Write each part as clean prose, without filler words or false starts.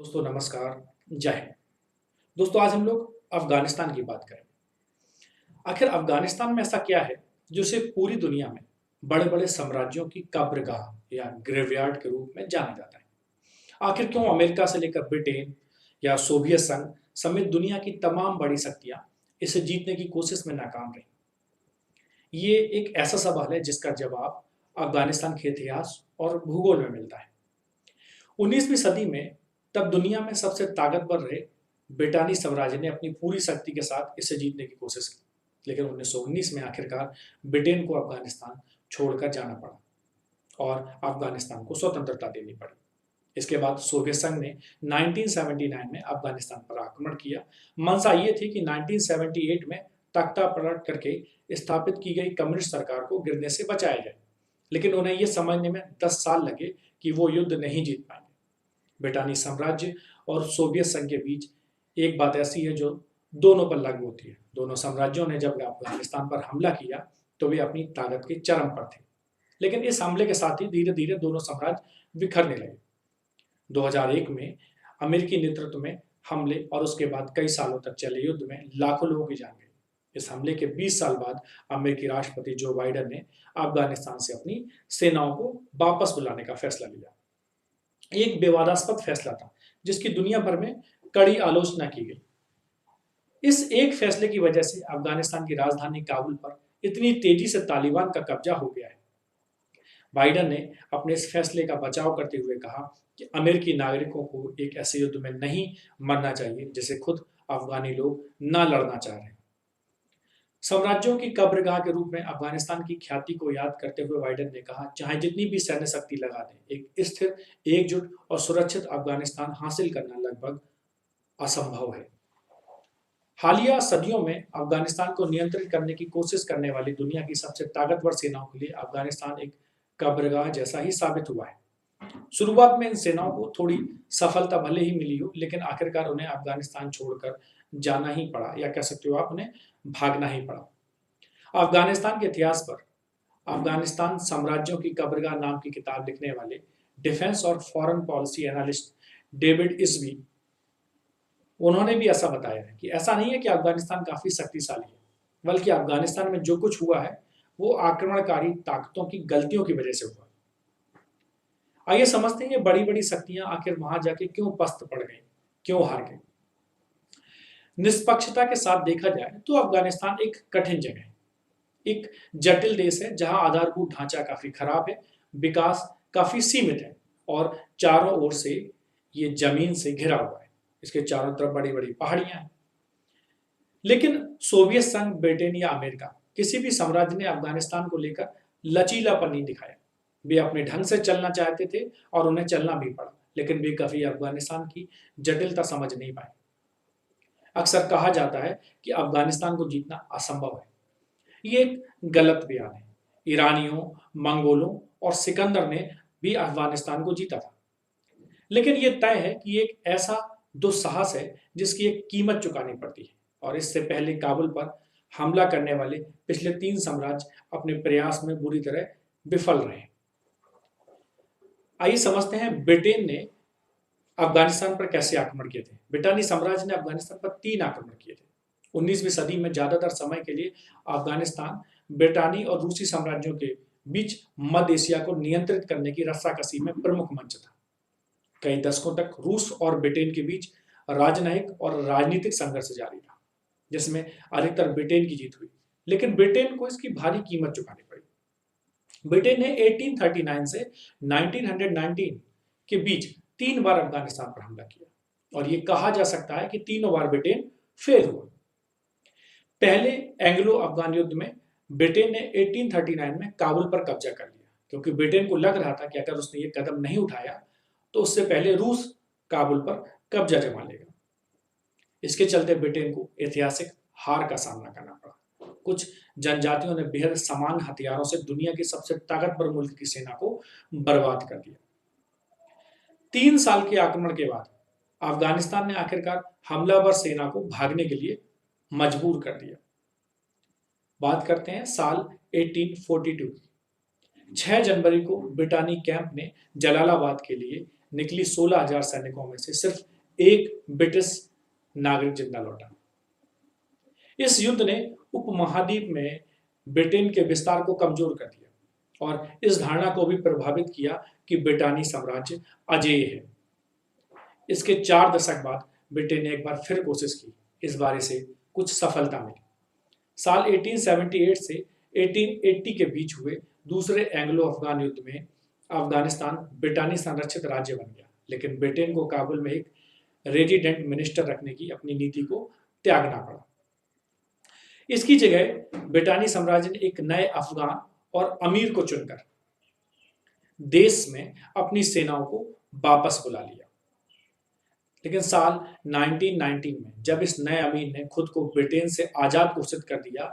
दोस्तों नमस्कार, जय हिंद। दोस्तों आज हम लोग अफ़गानिस्तान की बात करेंगे। आखिर अफ़गानिस्तान में ऐसा क्या है जो इसे पूरी दुनिया में बड़े-बड़े साम्राज्यों की कब्रगाह या ग्रेवयार्ड के रूप में जाना जाता है? आखिर क्यों अमेरिका से लेकर ब्रिटेन या सोवियत संघ समेत दुनिया की तमाम बड़ी शक्तियां इसे जीतने की कोशिश में नाकाम रहीं? ये एक ऐसा सवाल है जिसका जवाब अफ़गानिस्तान के इतिहास और भूगोल में मिलता है। 19वीं सदी में तब दुनिया में सबसे ताकतवर रहे ब्रिटानी साम्राज्य ने अपनी पूरी शक्ति के साथ इसे जीतने की कोशिश की, लेकिन 1919 में आखिरकार ब्रिटेन को अफगानिस्तान छोड़कर जाना पड़ा और अफगानिस्तान को स्वतंत्रता देनी पड़ी। इसके बाद सोवियत संघ ने 1979 में अफगानिस्तान पर आक्रमण किया। मंशा ये थी कि 1978 में तख्ता पलट करके स्थापित की गई कम्युनिस्ट सरकार को गिरने से बचाया जाए, लेकिन उन्हें यह समझने में 10 साल लगे कि वो युद्ध नहीं जीत पाएंगे। ब्रिटानी साम्राज्य और सोवियत संघ के बीच एक बात ऐसी है जो दोनों पर लागू होती है। दोनों साम्राज्यों ने जब अफगानिस्तान पर हमला किया तो वे अपनी ताकत के चरम पर थे, लेकिन इस हमले के साथ ही धीरे धीरे दोनों साम्राज्य बिखरने लगे। 2001 में अमेरिकी नेतृत्व में हमले और उसके बाद कई सालों तक चले युद्ध में लाखों लोगों की जान गई। इस हमले के 20 साल बाद अमेरिकी राष्ट्रपति जो बाइडेन ने अफगानिस्तान से अपनी सेनाओं को वापस बुलाने का फैसला लिया। एक विवादास्पद फैसला था जिसकी दुनिया भर में कड़ी आलोचना की गई। इस एक फैसले की वजह से अफगानिस्तान की राजधानी काबुल पर इतनी तेजी से तालिबान का कब्जा हो गया है। बाइडेन ने अपने इस फैसले का बचाव करते हुए कहा कि अमेरिकी नागरिकों को एक ऐसे युद्ध में नहीं मरना चाहिए जिसे खुद अफगानी लोग न लड़ना चाह रहे हैं। साम्राज्यों की कब्रगाह के रूप में अफगानिस्तान की ख्याति को याद करते हुए बाइडेन ने कहा, चाहे जितनी भी सैन्य शक्ति लगा दें, एक स्थिर, एकजुट और सुरक्षित अफगानिस्तान हासिल करना लगभग असंभव है। हालिया सदियों में अफगानिस्तान को नियंत्रित करने की कोशिश करने वाली दुनिया की सबसे ताकतवर सेनाओं के लिए अफगानिस्तान एक कब्रगाह जैसा ही साबित हुआ है। शुरुआत में इन सेनाओं को थोड़ी सफलता भले ही मिली हो, लेकिन आखिरकार उन्हें अफगानिस्तान छोड़कर जाना ही पड़ा, या कह सकते हो आप उन्हें भागना ही पड़ा। अफगानिस्तान के इतिहास पर अफगानिस्तान साम्राज्यों की कब्रगाह नाम की किताब लिखने वाले डिफेंस और फॉरेन पॉलिसी एनालिस्ट डेविड इसबी, उन्होंने भी ऐसा बताया है कि ऐसा नहीं है कि अफगानिस्तान काफी शक्तिशाली है, बल्कि अफगानिस्तान में जो कुछ हुआ है वो आक्रमणकारी ताकतों की गलतियों की वजह से हुआ। आइए समझते हैं ये बड़ी बड़ी शक्तियां आखिर वहां जाके क्यों पस्त पड़ गई, क्यों हार गई। निष्पक्षता के साथ देखा जाए तो अफगानिस्तान एक कठिन जगह है, एक जटिल देश है जहां आधारभूत ढांचा काफी खराब है, विकास काफी सीमित है और चारों ओर से ये जमीन से घिरा हुआ है। इसके चारों तरफ बड़ी बड़ी पहाड़ियां हैं। लेकिन सोवियत संघ, ब्रिटेन या अमेरिका, किसी भी साम्राज्य ने अफगानिस्तान को लेकर लचीलापन नहीं दिखाया। वे अपने ढंग से चलना चाहते थे और उन्हें चलना भी पड़ा, लेकिन वे कभी अफगानिस्तान की जटिलता समझ नहीं पाए। अक्सर कहा जाता है कि अफगानिस्तान को जीतना असंभव है। ये एक गलत बयान है। ईरानियों, मंगोलों और सिकंदर ने भी अफगानिस्तान को जीता था, लेकिन ये तय है कि एक ऐसा दुस्साहस है जिसकी एक कीमत चुकानी पड़ती है, और इससे पहले काबुल पर हमला करने वाले पिछले 3 साम्राज्य अपने प्रयास में बुरी तरह विफल रहे। आइए समझते हैं ब्रिटेन ने अफगानिस्तान पर कैसे आक्रमण किए थे। ब्रिटानी साम्राज्य ने अफगानिस्तान पर 3 आक्रमण किए थे। 19वीं सदी में ज्यादातर समय के लिए अफगानिस्तान ब्रिटानी और रूसी साम्राज्यों के बीच मध्य एशिया को नियंत्रित करने की रस्साकसी में प्रमुख मंच था। कई दशकों तक रूस और ब्रिटेन के बीच राजनयिक और राजनीतिक संघर्ष जारी रहा, जिसमें अधिकतर ब्रिटेन की जीत हुई, लेकिन ब्रिटेन को इसकी भारी कीमत चुकानी पड़ी। ब्रिटेन ने 1839 से 1919 के बीच 3 बार अफगानिस्तान पर हमला किया, और यह कहा जा सकता है कि तीनों बार ब्रिटेन फेल हुआ। पहले एंग्लो अफगान युद्ध में ब्रिटेन ने 1839 में काबुल पर कब्जा कर लिया, क्योंकि ब्रिटेन को लग रहा था कि अगर उसने ये कदम नहीं उठाया तो उससे पहले रूस काबुल पर कब्जा जमा लेगा। इसके चलते ब्रिटेन को ऐतिहासिक हार का सामना करना पड़ा। कुछ जनजातियों ने बेहद समान हथियारों से दुनिया के सबसे ताकतवर मुल्क की सेना को बर्बाद कर दिया। 3 साल के आक्रमण के बाद अफगानिस्तान ने आखिरकार हमलावर सेना को भागने के लिए मजबूर कर दिया। बात करते हैं साल 1842 की। 6 जनवरी को ब्रिटानी कैंप ने जलालाबाद के लिए निकली 16,000 सैनिकों में से सिर्फ एक ब्रिटिश नागरिक जिंदा लौटा। इस युद्ध ने उपमहाद्वीप में ब्रिटेन के विस्तार को कमजोर कर दिया और इस धारणा को भी प्रभावित किया कि ब्रिटानी साम्राज्य अजेय है। इसके 4 दशक बाद ब्रिटेन ने एक बार फिर कोशिश की। इस बार इसे कुछ सफलता मिली। साल 1878 से 1880 के बीच हुए दूसरे एंग्लो अफगान युद्ध में अफगानिस्तान ब्रिटानी संरक्षित राज्य बन गया, लेकिन ब्रिटेन को काबुल में एक रेजिडेंट मिनिस्टर रखने की अपनी नीति को त्यागना पड़ा। इसकी जगह ब्रिटानी साम्राज्य ने एक नए अफगान और अमीर को चुनकर देश में अपनी सेनाओं को वापस बुला लिया। लेकिन साल 1919 में जब इस नए अमीर ने खुद को ब्रिटेन से आजाद घोषित कर दिया,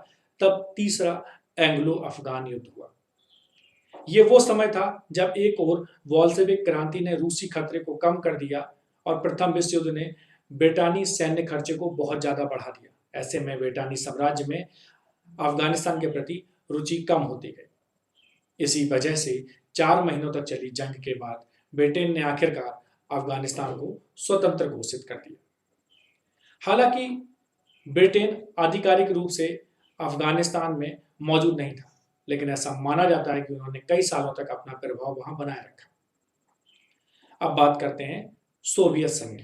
तब तीसरा एंग्लो अफगान युद्ध हुआ। यह वो समय था जब एक और बोल्शेविक क्रांति ने रूसी खतरे को कम कर दिया और प्रथम विश्व युद्ध ने ब्रिटानी सैन्य खर्चे को बहुत ज्यादा बढ़ा दिया। ऐसे में ब्रिटानी साम्राज्य में अफगानिस्तान के प्रति रुचि कम होती गई। इसी वजह से 4 महीनों तक चली जंग के बाद ब्रिटेन ने आखिरकार अफगानिस्तान को स्वतंत्र घोषित कर दिया। हालांकि ब्रिटेन आधिकारिक रूप से अफगानिस्तान में मौजूद नहीं था, लेकिन ऐसा माना जाता है कि उन्होंने कई सालों तक अपना प्रभाव वहां बनाए रखा। अब बात करते हैं सोवियत संघ।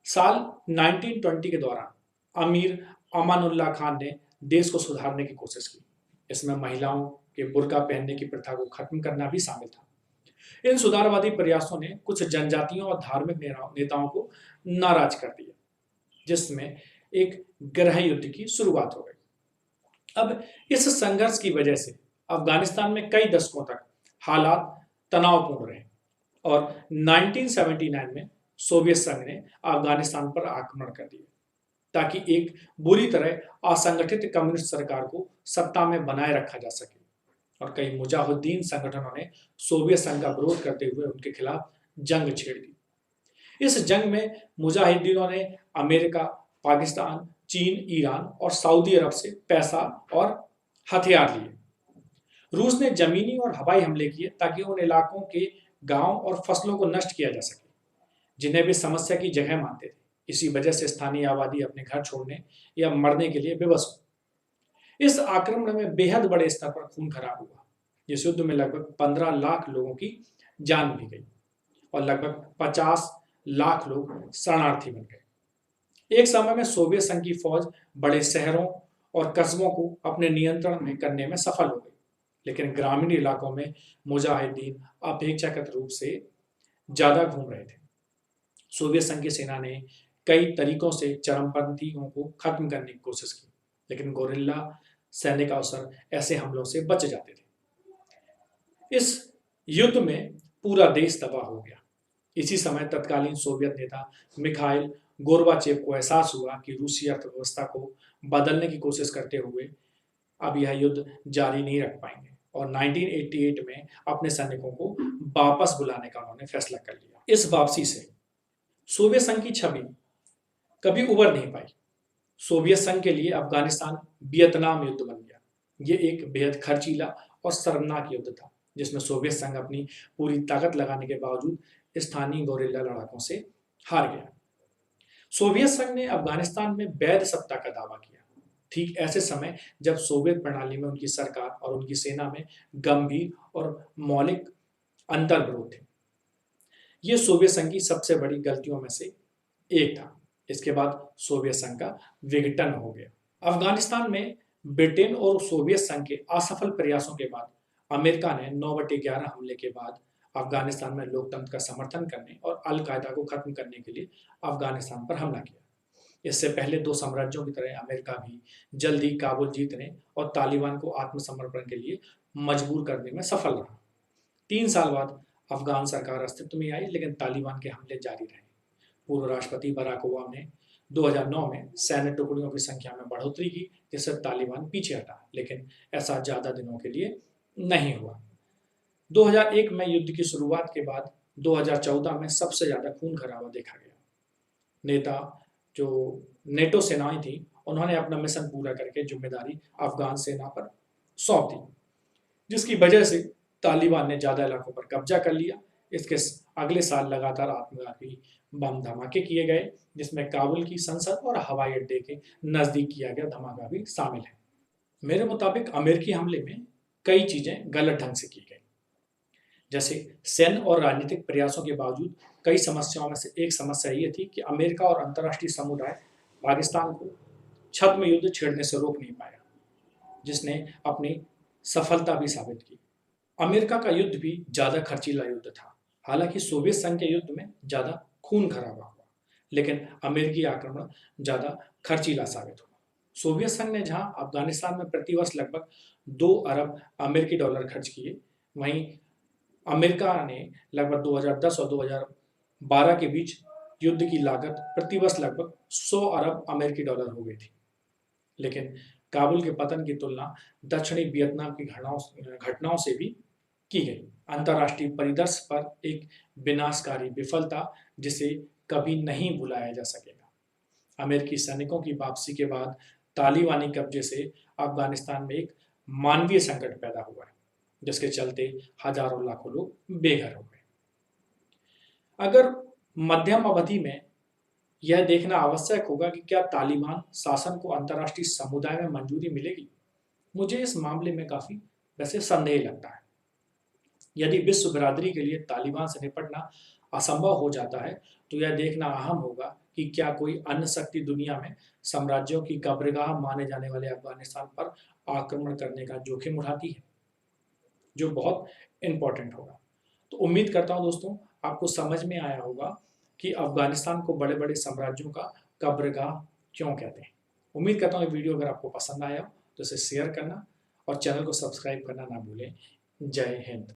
साल 1920 के दौरान अमीर अमानुल्लाह खान ने देश को सुधारने की कोशिश की। इसमें महिलाओं के बुर्का पहनने की प्रथा को खत्म करना भी शामिल था। इन सुधारवादी प्रयासों ने कुछ जनजातियों और धार्मिक नेताओं को नाराज कर दिया, जिसमें एक गृह युद्ध की शुरुआत हो गई। अब इस संघर्ष की वजह से अफगानिस्तान में कई दशकों तक हालात तनावपूर्ण रहे और 1979 में सोवियत संघ ने अफगानिस्तान पर आक्रमण कर दिया ताकि एक बुरी तरह असंगठित कम्युनिस्ट सरकार को सत्ता में बनाए रखा जा सके। और कई मुजाहिदीन संगठनों ने सोवियत संघ का विरोध करते हुए उनके खिलाफ जंग छेड़ दी। इस जंग में मुजाहिदीनों ने अमेरिका, पाकिस्तान, चीन, ईरान और सऊदी अरब से पैसा और हथियार लिए। रूस ने जमीनी और हवाई हमले किए ताकि उन इलाकों के गांव और फसलों को नष्ट किया जा सके जिन्हें वे समस्या की जगह मानते थे। इसी वजह से स्थानीय आबादी अपने घर छोड़ने या मरने के लिए विवश हुई। इस आक्रमण में बेहद बड़े स्तर पर खून खराब हुआ। इस युद्ध में लगभग 15 लाख लोगों की जान भी गई और लगभग 50 लाख लोग शरणार्थी बन गए। एक समय में सोवियत संघ की फौज बड़े शहरों और कस्बों को अपने नियंत्रण में करने में सफल हो गई, लेकिन ग्रामीण इलाकों में मुजाहिदीन अपेक्षाकृत रूप से ज्यादा घूम रहे थे। सोवियत संघ की सेना ने कई तरीकों से चरमपंथियों को खत्म करने की कोशिश की, लेकिन गोरिल्ला सैनिक अवसर ऐसे हमलों से बच जाते थे। इस युद्ध में पूरा देश तबाह हो गया। इसी समय तत्कालीन सोवियत नेता मिखाइल गोर्बाचेव को एहसास हुआ कि रूसी अर्थव्यवस्था को बदलने की कोशिश करते हुए अब यह युद्ध जारी नहीं रख पाएंगे और 1988 में अपने सैनिकों को वापस बुलाने का उन्होंने फैसला कर लिया। इस वापसी से सोवियत संघ की छवि कभी उभर नहीं पाई। सोवियत संघ के लिए अफगानिस्तान वियतनाम युद्ध बन गया। ये एक बेहद खर्चीला और शर्मनाक युद्ध था जिसमें सोवियत संघ अपनी पूरी ताकत लगाने के बावजूद स्थानीय गोरिल्ला लड़ाकों से हार गया। सोवियत संघ ने अफगानिस्तान में वैध सत्ता का दावा किया, ठीक ऐसे समय जब सोवियत प्रणाली में उनकी सरकार और उनकी सेना में गंभीर और मौलिक अंतर्विरोध थे। यह सोवियत संघ की सबसे बड़ी गलतियों में से एक था। इसके बाद सोवियत संघ का विघटन हो गया। अफगानिस्तान में ब्रिटेन और सोवियत संघ के असफल प्रयासों के बाद अमेरिका ने 9/11 हमले के बाद अफगानिस्तान में लोकतंत्र का समर्थन करने और अल कायदा को खत्म करने के लिए अफगानिस्तान पर हमला किया। इससे पहले 2 साम्राज्यों की तरह अमेरिका भी जल्द ही काबुल जीतने और तालिबान को आत्मसमर्पण के लिए मजबूर करने में सफल रहा। 3 साल बाद अफगान सरकार अस्तित्व में आई, लेकिन तालिबान के हमले जारी रहे। पूर्व राष्ट्रपति बराक ओबामा ने 2009 में सैन्य टुकड़ियों की संख्या में बढ़ोतरी की, जिससे तालिबान पीछे हटा, लेकिन ऐसा ज्यादा दिनों के लिए नहीं हुआ। 2001 में युद्ध की शुरुआत के बाद 2014 में सबसे ज्यादा खून खराबा देखा गया। नेता जो नेटो सेनाएं थी, उन्होंने अपना मिशन पूरा करके जिम्मेदारी अफगान सेना पर सौंप दी, जिसकी वजह से तालिबान ने ज्यादा इलाकों पर कब्जा कर लिया। इसके अगले साल लगातार आत्मघाती बम धमाके किए गए, जिसमें काबुल की संसद और हवाई अड्डे के नजदीक किया गया धमाका भी शामिल है। मेरे मुताबिक अमेरिकी हमले में कई चीजें गलत ढंग से की गई। जैसे सैन्य और राजनीतिक प्रयासों के बावजूद कई समस्याओं में से एक समस्या ये थी कि अमेरिका और अंतर्राष्ट्रीय समुदाय पाकिस्तान को छद्म युद्ध छेड़ने से रोक नहीं पाया, जिसने अपनी सफलता भी साबित की। अमेरिका का युद्ध भी ज्यादा खर्चीला युद्ध था। हालांकि सोवियत संघ के युद्ध में ज्यादा खून खराबा हुआ, लेकिन अमेरिकी आक्रमण ज्यादा खर्चीला साबित हुआ। सोवियत संघ ने जहां अफगानिस्तान में प्रतिवर्ष लगभग 2 अरब अमेरिकी डॉलर खर्च किए, वहीं अमेरिका ने लगभग 2010 और 2012 के बीच युद्ध की लागत प्रतिवर्ष लगभग 100 अरब अमेरिकी डॉलर हो गई थी। लेकिन काबुल के पतन की तुलना दक्षिणी वियतनाम की घटनाओं से भी की गई। अंतर्राष्ट्रीय परिदृश्य पर एक विनाशकारी विफलता जिसे कभी नहीं भुलाया जा सकेगा। अमेरिकी सैनिकों की वापसी के बाद तालिबानी कब्जे से अफगानिस्तान में एक मानवीय संकट पैदा हुआ है, जिसके चलते हजारों लाखों लोग बेघर हो गए। अगर मध्यम अवधि में यह देखना आवश्यक होगा कि क्या तालिबान शासन को अंतर्राष्ट्रीय समुदाय में मंजूरी मिलेगी, मुझे इस मामले में काफी वैसे संदेह लगता है। यदि विश्व बिरादरी के लिए तालिबान से निपटना असंभव हो जाता है, तो यह देखना अहम होगा कि क्या कोई अन्य शक्ति दुनिया में साम्राज्यों की कब्रगाह माने जाने वाले अफगानिस्तान पर आक्रमण करने का जोखिम उठाती है, जो बहुत इंपॉर्टेंट होगा। तो उम्मीद करता हूं दोस्तों आपको समझ में आया होगा कि अफगानिस्तान को बड़े बड़े साम्राज्यों का कब्रगाह क्यों कहते हैं। उम्मीद करता हूँ ये वीडियो अगर आपको पसंद आया तो इसे शेयर करना और चैनल को सब्सक्राइब करना ना भूलें। जय हिंद।